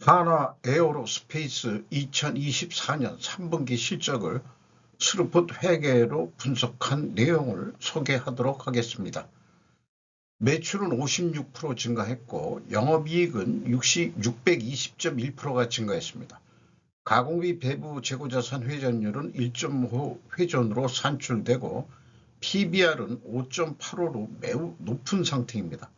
하나 에어로스페이스 2024년 3분기 실적을 스루풋 회계로 분석한 내용을 소개하도록 하겠습니다. 매출은 56% 증가했고 영업이익은 620.1%가 증가했습니다. 가공비 배부 재고자산 회전율은 1.5 회전으로 산출되고 PBR은 5.85로 매우 높은 상태입니다.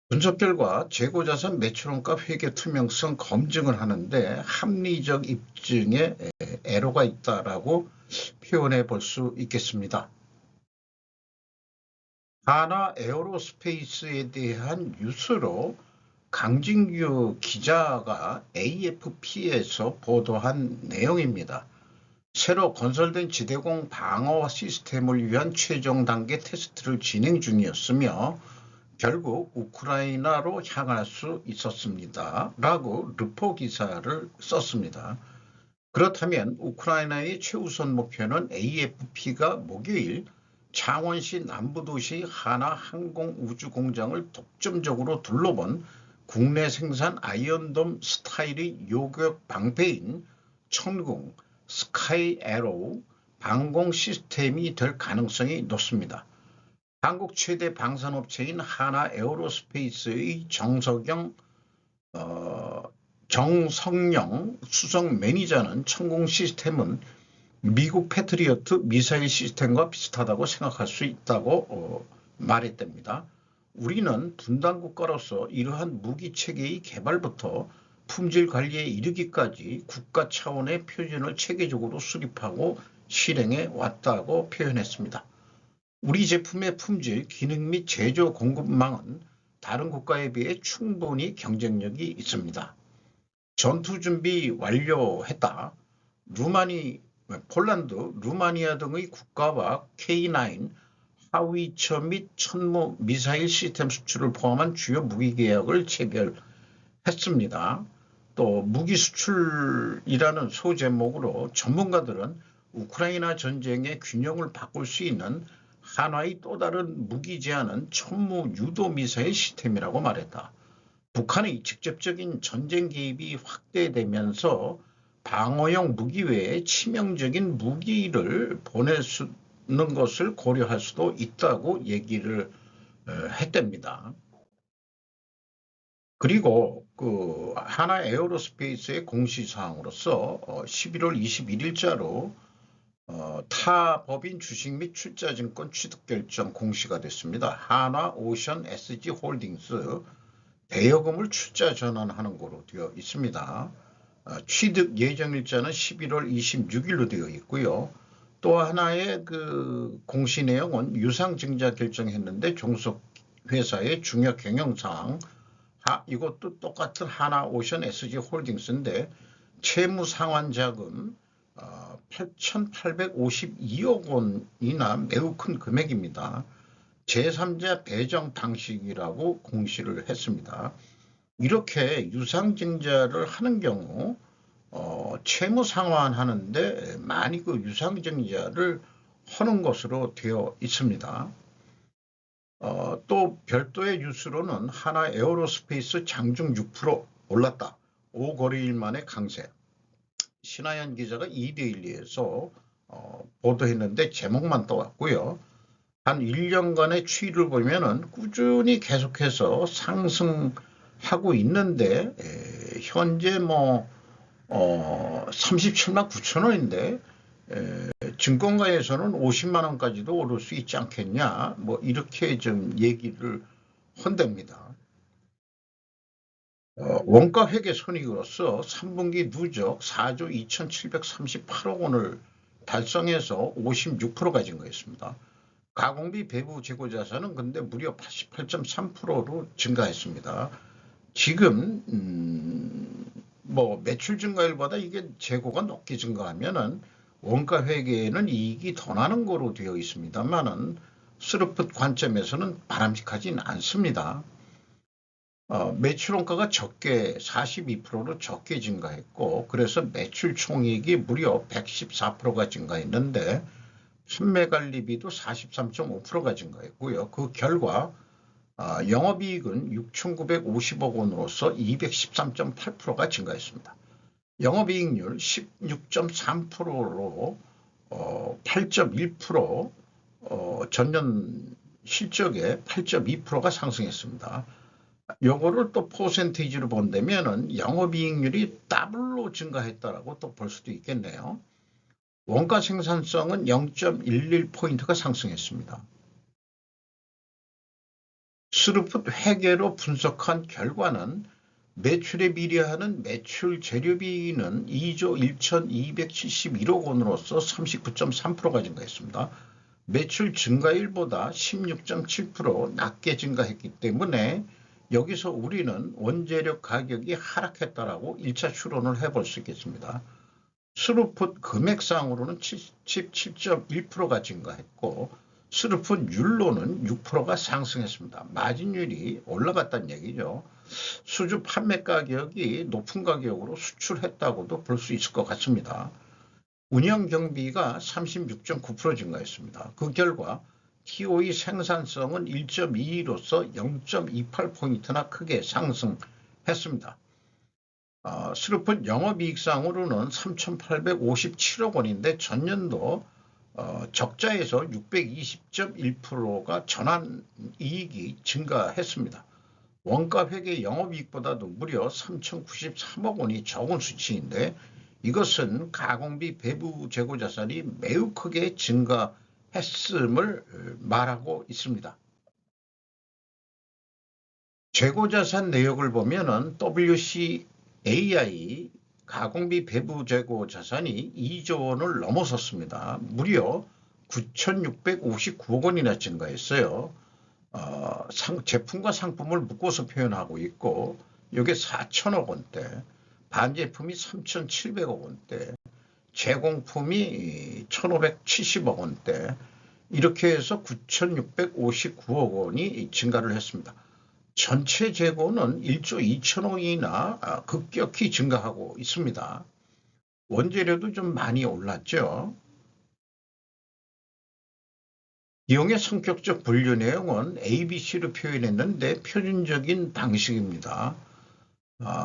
분석 결과 재고자산 매출원가 회계 투명성 검증을 하는데 합리적 입증에 애로가 있다라고 표현해 볼 수 있겠습니다. 하나 에어로스페이스에 대한 뉴스로 강진규 기자가 AFP에서 보도한 내용입니다. 새로 건설된 지대공 방어 시스템을 위한 최종 단계 테스트를 진행 중이었으며 결국 우크라이나로 향할 수 있었습니다. 라고 르포 기사를 썼습니다. 그렇다면 우크라이나의 최우선 목표는 AFP가 목요일 창원시 남부도시 하나 항공우주공장을 독점적으로 둘러본 국내 생산 아이언돔 스타일의 요격 방패인 천궁 스카이에로우 방공 시스템이 될 가능성이 높습니다. 한국 최대 방산업체인 하나 에어로스페이스의 정성영 수석 매니저는 천공 시스템은 미국 패트리어트 미사일 시스템과 비슷하다고 생각할 수 있다고 말했답니다. 우리는 분단 국가로서 이러한 무기 체계의 개발부터 품질 관리에 이르기까지 국가 차원의 표준을 체계적으로 수립하고 실행해 왔다고 표현했습니다. 우리 제품의 품질, 기능 및 제조 공급망은 다른 국가에 비해 충분히 경쟁력이 있습니다. 전투 준비 완료했다. 폴란드, 루마니아 등의 국가와 K9 하위처 및 천무 미사일 시스템 수출을 포함한 주요 무기 계약을 체결했습니다. 또 무기 수출이라는 소제목으로 전문가들은 우크라이나 전쟁의 균형을 바꿀 수 있는 한화의 또 다른 무기 제한은 천무 유도 미사일 시스템이라고 말했다. 북한의 직접적인 전쟁 개입이 확대되면서 방어용 무기 외에 치명적인 무기를 보내는 것을 고려할 수도 있다고 얘기를 했답니다. 그리고 그 하나 에어로스페이스의 공시사항으로서 11월 21일자로 타 법인 주식 및 출자증권 취득 결정 공시가 됐습니다. 하나 오션 SG 홀딩스 대여금을 출자 전환하는 거로 되어 있습니다. 취득 예정일자는 11월 26일로 되어 있고요. 또 하나의 그 공시 내용은 유상증자 결정했는데 종속회사의 중요 경영사항, 이것도 똑같은 하나오션 SG 홀딩스인데 채무상환자금 8,852억 원이나 매우 큰 금액입니다. 제3자 배정 방식이라고 공시를 했습니다. 이렇게 유상증자를 하는 경우 채무 상환하는데 많이 그 유상증자를 하는 것으로 되어 있습니다. 또 별도의 뉴스로는 하나 에어로스페이스 장중 6% 올랐다. 5거래일 만에 강세. 신하연 기자가 이데일리에서 보도했는데 제목만 떠왔고요. 한 1년간의 추이를 보면은 꾸준히 계속해서 상승하고 있는데 현재 37만 9천 원인데 증권가에서는 50만 원까지도 오를 수 있지 않겠냐 이렇게 좀 얘기를 한답니다. 원가 회계 손익으로서 3분기 누적 4조 2,738억 원을 달성해서 56%가 증가했습니다. 가공비 배부 재고자산은 근데 무려 88.3%로 증가했습니다. 지금 매출 증가율보다 이게 재고가 높게 증가하면은 원가 회계에는 이익이 더 나는 거로 되어 있습니다만은 스루풋 관점에서는 바람직하진 않습니다. 매출 원가가 적게 42%로 적게 증가했고 그래서 매출 총이익이 무려 114%가 증가했는데 판매 관리비도 43.5%가 증가했고요. 그 결과 영업이익은 6,950억 원으로서 213.8%가 증가했습니다. 영업이익률 16.3%로 8.1% 전년 실적의 8.2%가 상승했습니다. 요거를 또 퍼센테이지로 본다면은 영업이익률이 더블로 증가했다라고 또 볼 수도 있겠네요. 원가 생산성은 0.11포인트가 상승했습니다. 스루풋 회계로 분석한 결과는 매출에 비례하는 매출 재료비는 2조 1,271억 원으로서 39.3%가 증가했습니다. 매출 증가율보다 16.7% 낮게 증가했기 때문에 여기서 우리는 원재료 가격이 하락했다라고 1차 추론을 해볼 수 있겠습니다. 스루풋 금액상으로는 77.1%가 증가했고 스루풋 율로는 6%가 상승했습니다. 마진율이 올라갔다는 얘기죠. 수주 판매 가격이 높은 가격으로 수출했다고도 볼 수 있을 것 같습니다. 운영 경비가 36.9% 증가했습니다. 그 결과 TOE 생산성은 1.22로서 0.28포인트나 크게 상승했습니다. 스루풋 영업이익상으로는 3,857억 원인데 전년도 적자에서 620.1%가 전환이익이 증가했습니다. 원가회계 영업이익보다도 무려 3,093억 원이 적은 수치인데 이것은 가공비 배부 재고자산이 매우 크게 증가했음을 말하고 있습니다. 재고자산 내역을 보면은 WCAI 가공비 배부 재고자산이 2조 원을 넘어섰습니다. 무려 9,659억 원이나 증가했어요. 제품과 상품을 묶어서 표현하고 있고 이게 4천억 원대, 반제품이 3,700억 원대, 제공품이 1,570억 원대 이렇게 해서 9,659억 원이 증가를 했습니다. 전체 재고는 1조 2천억이나 급격히 증가하고 있습니다. 원재료도 좀 많이 올랐죠. 비용의 성격적 분류 내용은 ABC로 표현했는데 표준적인 방식입니다.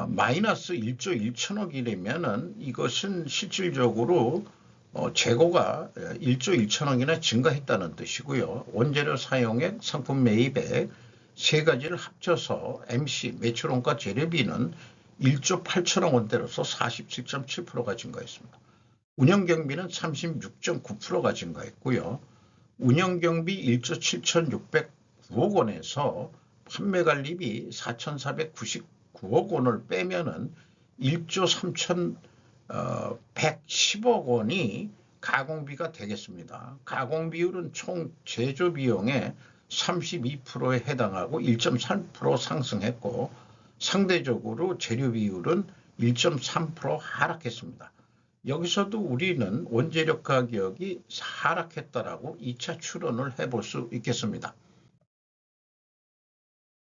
마이너스 1조 1천억이라면은 이것은 실질적으로 재고가 1조 1천억이나 증가했다는 뜻이고요. 원재료 사용액, 상품 매입액 세 가지를 합쳐서 MC 매출원가 재료비는 1조 8천억 원대로서 47.7%가 증가했습니다. 운영경비는 36.9%가 증가했고요. 운영경비 1조 7,609억 원에서 판매관리비 4,499억 원을 빼면은 1조 3,110억 원이 가공비가 되겠습니다. 가공비율은 총 제조비용의 32%에 해당하고 1.3% 상승했고 상대적으로 재료비율은 1.3% 하락했습니다. 여기서도 우리는 원재료 가격이 하락했다라고 2차 추론을 해볼 수 있겠습니다.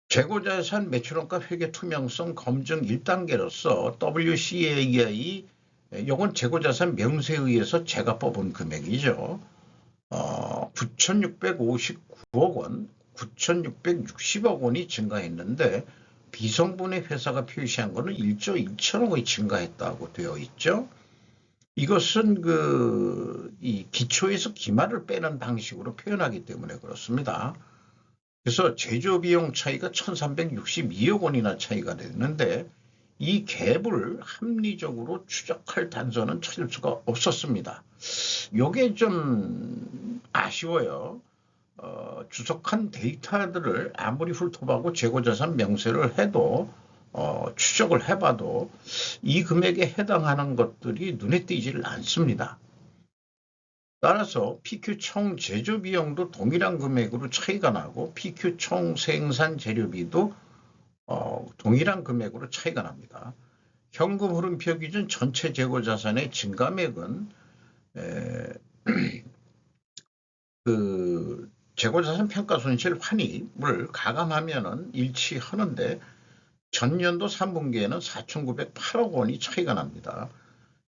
재고자산 매출원가 회계 투명성 검증 1단계로서 WCAI 이건 재고자산 명세에 의해서 제가 뽑은 금액이죠. 9,659억 원, 9,660억 원이 증가했는데 비성분의 회사가 표시한 것은 1조 2천억이 증가했다고 되어 있죠. 이것은 이 기초에서 기말을 빼는 방식으로 표현하기 때문에 그렇습니다. 그래서 제조비용 차이가 1,362억 원이나 차이가 되는데 이 갭을 합리적으로 추적할 단서는 찾을 수가 없었습니다. 이게 좀 아쉬워요. 주석한 데이터들을 아무리 훑어보고 재고자산 명세를 해도 추적을 해봐도 이 금액에 해당하는 것들이 눈에 띄지를 않습니다. 따라서 PQ 총 제조비용도 동일한 금액으로 차이가 나고 PQ 총 생산 재료비도 동일한 금액으로 차이가 납니다. 현금 흐름표 기준 전체 재고자산의 증감액은 재고자산 평가손실 환입을 가감하면은 일치하는데 전년도 3분기에는 4,908억 원이 차이가 납니다.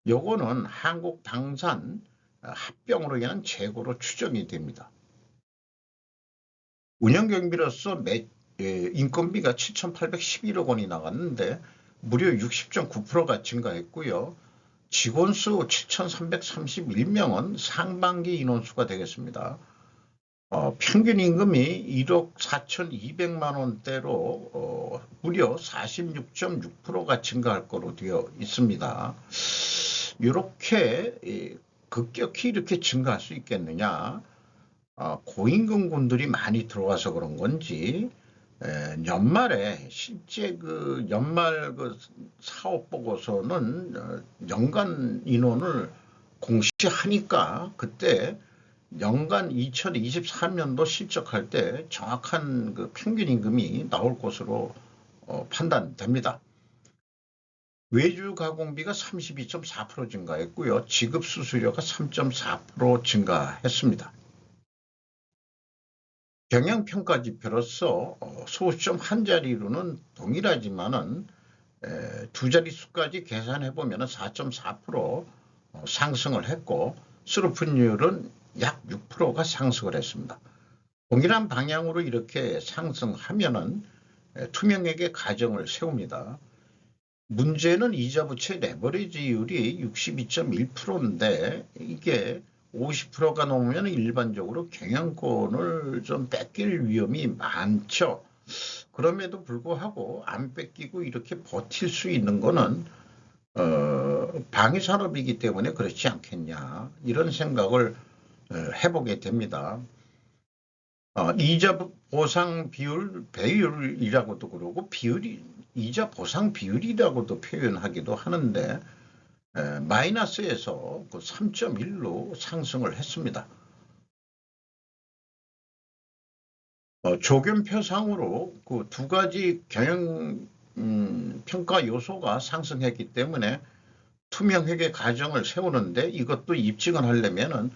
요거는 한국 당산 합병으로 인한 재고로 추정이 됩니다. 운영경비로서 인건비가 7,811억 원이 나갔는데 무려 60.9%가 증가했고요. 직원 수 7,331명은 상반기 인원수가 되겠습니다. 평균 임금이 1억 4,200만 원대로 무려 46.6%가 증가할 거로 되어 있습니다. 이렇게 급격히 이렇게 증가할 수 있겠느냐? 고임금군들이 많이 들어와서 그런 건지 연말에 실제 그 연말 그 사업 보고서는 연간 인원을 공시하니까 그때 연간 2023년도 실적할 때 정확한 그 평균 임금이 나올 것으로 판단됩니다. 외주 가공비가 32.4% 증가했고요. 지급 수수료가 3.4% 증가했습니다. 경영평가 지표로서 소수점 한 자리로는 동일하지만은 두 자릿수까지 계산해 보면 4.4% 상승을 했고 수루프율은 약 6%가 상승을 했습니다. 동일한 방향으로 이렇게 상승하면은 투명하게 가정을 세웁니다. 문제는 이자 부채 레버리지율이 62.1%인데 이게 50%가 넘으면 일반적으로 경영권을 좀 뺏길 위험이 많죠. 그럼에도 불구하고 안 뺏기고 이렇게 버틸 수 있는 거는 방위산업이기 때문에 그렇지 않겠냐 이런 생각을 해보게 됩니다. 이자 보상 비율, 배율이라고도 그러고 이자 보상 비율이라고도 표현하기도 하는데 마이너스에서 그 3.1로 상승을 했습니다. 조견표상으로 그 두 가지 경영 평가 요소가 상승했기 때문에 투명회계 가정을 세우는데 이것도 입증을 하려면은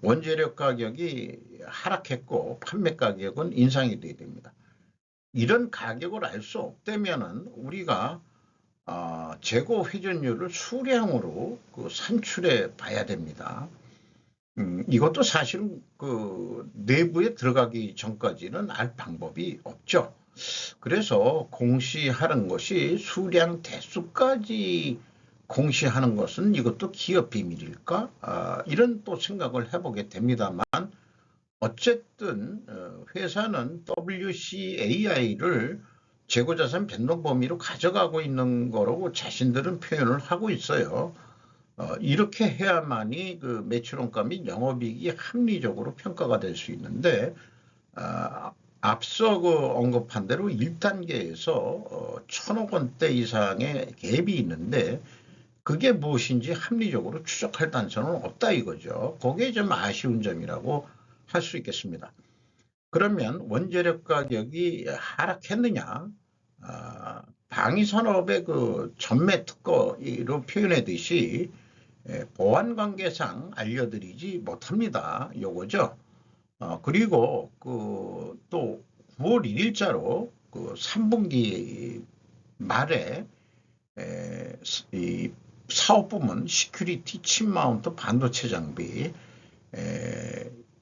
원재료 가격이 하락했고 판매 가격은 인상이 돼야 됩니다. 이런 가격을 알 수 없다면은 우리가 재고 회전율을 수량으로 그 산출해 봐야 됩니다. 이것도 사실은 그 내부에 들어가기 전까지는 알 방법이 없죠. 그래서 공시하는 것이 수량 대수까지 공시하는 것은 이것도 기업 비밀일까? 이런 또 생각을 해보게 됩니다만 어쨌든 회사는 WCAI를 재고자산 변동 범위로 가져가고 있는 거라고 자신들은 표현을 하고 있어요. 이렇게 해야만이 그 매출원가 및 영업이익이 합리적으로 평가가 될 수 있는데 앞서 그 언급한 대로 1단계에서 1,000억 원대 이상의 갭이 있는데 그게 무엇인지 합리적으로 추적할 단서는 없다 이거죠. 그게 좀 아쉬운 점이라고 할 수 있겠습니다. 그러면 원재료 가격이 하락했느냐? 방위산업의 그 전매 특허로 표현하듯이 보안 관계상 알려드리지 못합니다. 요거죠. 그리고 그 또 9월 1일자로 그 3분기 말에 이 사업부문 시큐리티 칩 마운트 반도체 장비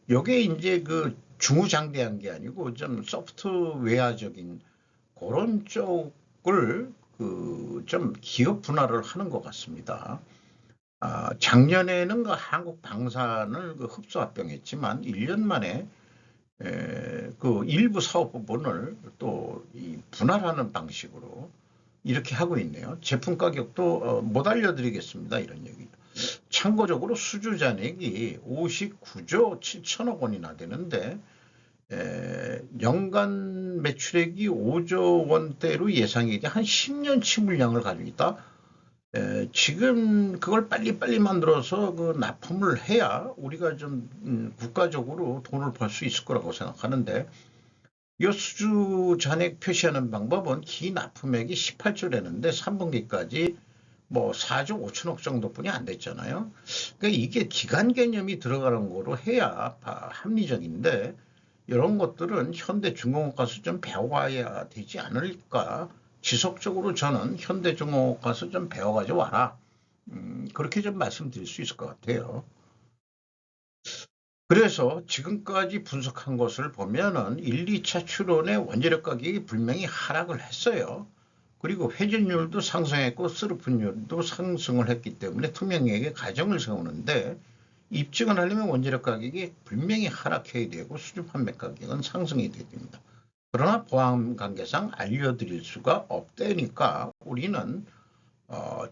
요게 이제 그 중후장대한 게 아니고 좀 소프트웨어적인 그런 쪽을 그 좀 기업 분할을 하는 것 같습니다. 작년에는 그 한국 방산을 그 흡수합병했지만 1년 만에 그 일부 사업 부분을 또 이 분할하는 방식으로 이렇게 하고 있네요. 제품 가격도 못 알려드리겠습니다. 이런 얘기. 참고적으로 수주 잔액이 59조 7천억 원이나 되는데 연간 매출액이 5조 원대로 예상이 돼 한 10년치 물량을 가지고 있다. 지금 그걸 빨리빨리 만들어서 그 납품을 해야 우리가 좀 국가적으로 돈을 벌 수 있을 거라고 생각하는데 이 수주 잔액 표시하는 방법은 기 납품액이 18조라는데 3분기까지 뭐 4조 5천억 정도뿐이 안 됐잖아요. 그러니까 이게 기간 개념이 들어가는 거로 해야 합리적인데 이런 것들은 현대중공업 가서 좀 배워가야 되지 않을까. 지속적으로 저는 현대중공업 가서 좀 배워가지고 와라. 그렇게 좀 말씀드릴 수 있을 것 같아요. 그래서 지금까지 분석한 것을 보면은 1, 2차 추론의 원자력 가격이 분명히 하락을 했어요. 그리고 회전율도 상승했고 스루픈율도 상승을 했기 때문에 투명하게 가정을 세우는데, 입증을 하려면 원자력 가격이 분명히 하락해야 되고 수주 판매 가격은 상승이 돼야 됩니다. 그러나 보안 관계상 알려드릴 수가 없다니까 우리는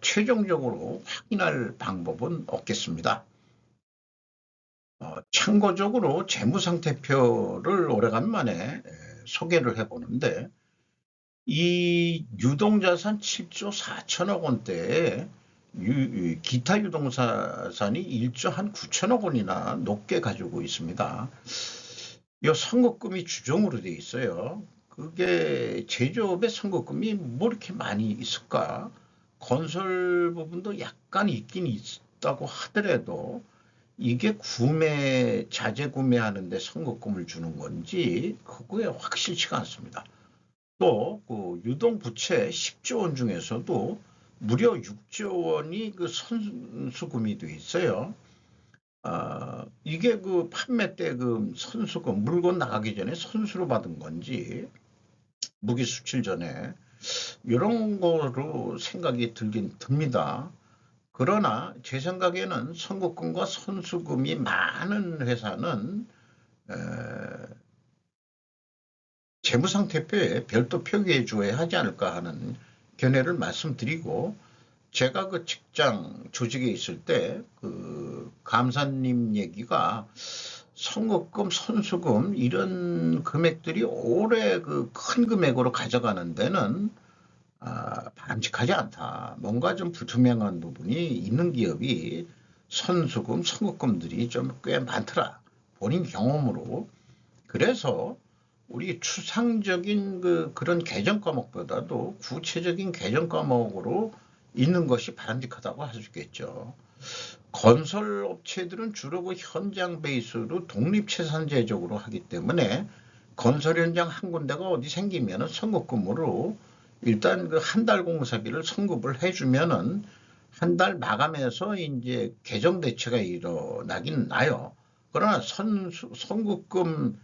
최종적으로 확인할 방법은 없겠습니다. 참고적으로 재무상태표를 오래간만에 소개를 해보는데, 이 유동자산 7조 4천억 원대에 기타 유동자산이 1조 한 9천억 원이나 높게 가지고 있습니다. 이 선거금이 주종으로 돼 있어요. 그게 제조업의 선거금이 뭐 이렇게 많이 있을까? 건설 부분도 약간 있긴 있다고 하더라도 이게 자재 구매하는데 선거금을 주는 건지 그거에 확실치가 않습니다. 또 그 유동부채 10조 원 중에서도 무려 6조 원이 그 선수금이 돼 있어요. 이게 그 판매 때 그 선수금, 물건 나가기 전에 선수로 받은 건지 무기 수출 전에, 이런 거로 생각이 들긴 듭니다. 그러나 제 생각에는 선거금과 선수금이 많은 회사는 재무상태표에 별도 표기해 줘야 하지 않을까 하는 견해를 말씀드리고, 제가 그 직장 조직에 있을 때 그 감사님 얘기가 선거금, 선수금 이런 금액들이 오래 그 큰 금액으로 가져가는 데는 바람직하지 않다. 뭔가 좀 불투명한 부분이 있는 기업이 선수금, 선거금들이 좀 꽤 많더라. 본인 경험으로. 그래서 우리 추상적인 그런 개정 과목보다도 구체적인 개정 과목으로 있는 것이 바람직하다고 할 수 있겠죠. 건설업체들은 주로 그 현장 베이스로 독립채산제적으로 하기 때문에 건설 현장 한 군데가 어디 생기면은 선급금으로 일단 그 한 달 공사비를 선급을 해주면은 한 달 마감해서 이제 개정 대체가 일어나긴 나요. 그러나 선급금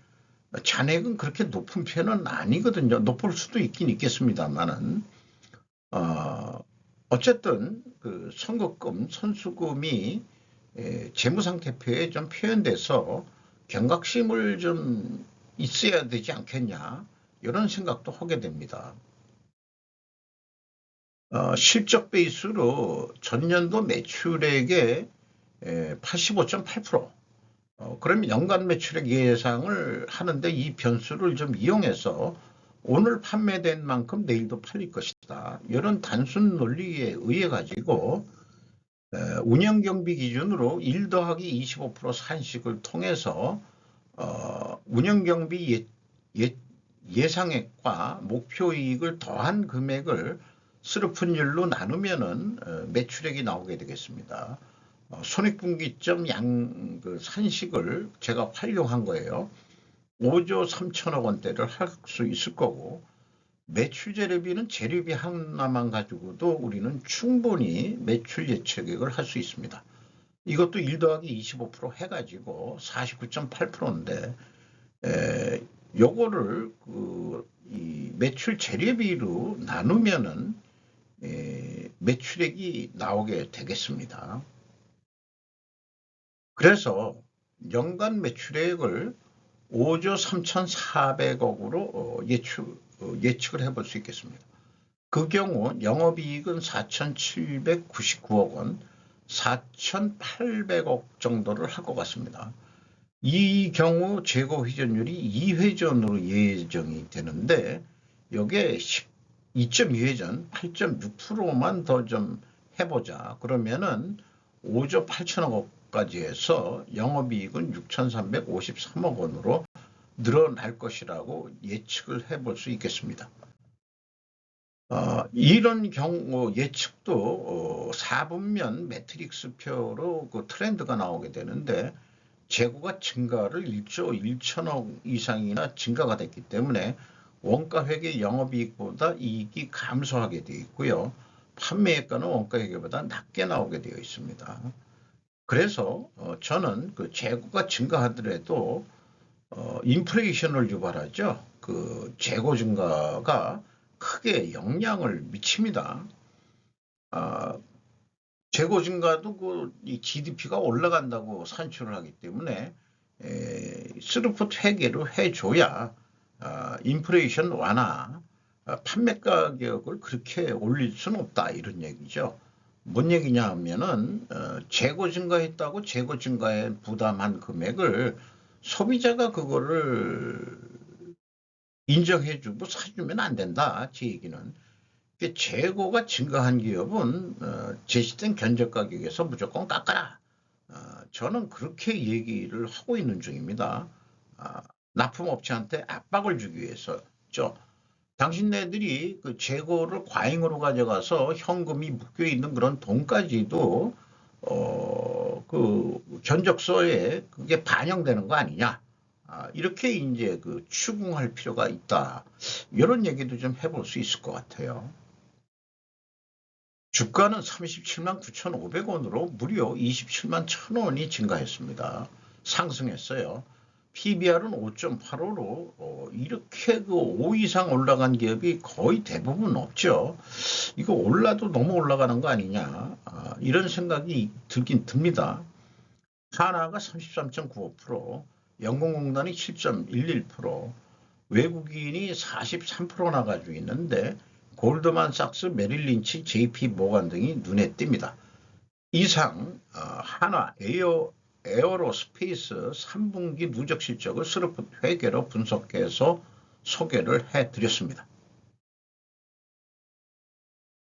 잔액은 그렇게 높은 편은 아니거든요. 높을 수도 있긴 있겠습니다만은, 어쨌든 그 선거금, 선수금이 재무상태표에 좀 표현돼서 경각심을 좀 있어야 되지 않겠냐, 이런 생각도 하게 됩니다. 실적 베이스로 전년도 매출액의 85.8%, 그러면 연간 매출액 예상을 하는데 이 변수를 좀 이용해서 오늘 판매된 만큼 내일도 팔릴 것이다, 이런 단순 논리에 의해 가지고 운영경비 기준으로 1 더하기 25% 산식을 통해서 운영경비 예상액과 목표이익을 더한 금액을 스루픈율로 나누면은 매출액이 나오게 되겠습니다. 손익분기점 그 산식을 제가 활용한 거예요. 5조 3천억 원대를 할 수 있을 거고, 매출 재료비는 재료비 하나만 가지고도 우리는 충분히 매출 예측을 할 수 있습니다. 이것도 1 더하기 25% 해가지고 49.8%인데, 요거를 이 매출 재료비로 나누면은 매출액이 나오게 되겠습니다. 그래서 연간 매출액을 5조 3,400억으로 예측을 해볼 수 있겠습니다. 그 경우 영업이익은 4,799억 원, 4,800억 정도를 할 것 같습니다. 이 경우 재고 회전율이 2회전으로 예정이 되는데, 여기에 2.2회전 8.6%만 더 좀 해보자. 그러면은 5조 8천억까지 해서 영업이익은 6,353억 원으로 늘어날 것이라고 예측을 해볼 수 있겠습니다. 이런 경우 예측도 4분면 매트릭스 표로 그 트렌드가 나오게 되는데, 재고가 증가를 1조 1천억 이상이나 증가가 됐기 때문에 원가회계 영업이익보다 이익이 감소하게 되어 있고요. 판매액가는 원가회계보다 낮게 나오게 되어 있습니다. 그래서 저는 그 재고가 증가하더라도 인플레이션을 유발하죠. 그 재고 증가가 크게 영향을 미칩니다. 아, 재고 증가도 이 GDP가 올라간다고 산출을 하기 때문에 스루풋 회계를 해줘야 인플레이션 완화, 판매 가격을 그렇게 올릴 수는 없다 이런 얘기죠. 뭔 얘기냐 하면은 재고 증가했다고 재고 증가에 부담한 금액을 소비자가 그거를 인정해주고 사주면 안 된다. 제 얘기는. 재고가 증가한 기업은 제시된 견적 가격에서 무조건 깎아라. 저는 그렇게 얘기를 하고 있는 중입니다. 납품업체한테 압박을 주기 위해서죠. 당신네들이 그 재고를 과잉으로 가져가서 현금이 묶여 있는 그런 돈까지도 그 견적서에 그게 반영되는 거 아니냐. 이렇게 이제 그 추궁할 필요가 있다. 이런 얘기도 좀 해볼 수 있을 것 같아요. 주가는 37만 9,500원으로 무려 27만 1,000원이 증가했습니다. 상승했어요. PBR은 5.85로 이렇게 그 5 이상 올라간 기업이 거의 대부분 없죠. 이거 올라도 너무 올라가는 거 아니냐 이런 생각이 들긴 듭니다. 하나가 33.95%, 연공공단이 7.11%, 외국인이 43%나 가지고 있는데 골드만삭스, 메릴린치, JP 모간 등이 눈에 띕니다. 이상 한화 에어로스페이스 3분기 누적 실적을 스루풋 회계로 분석해서 소개를 해드렸습니다.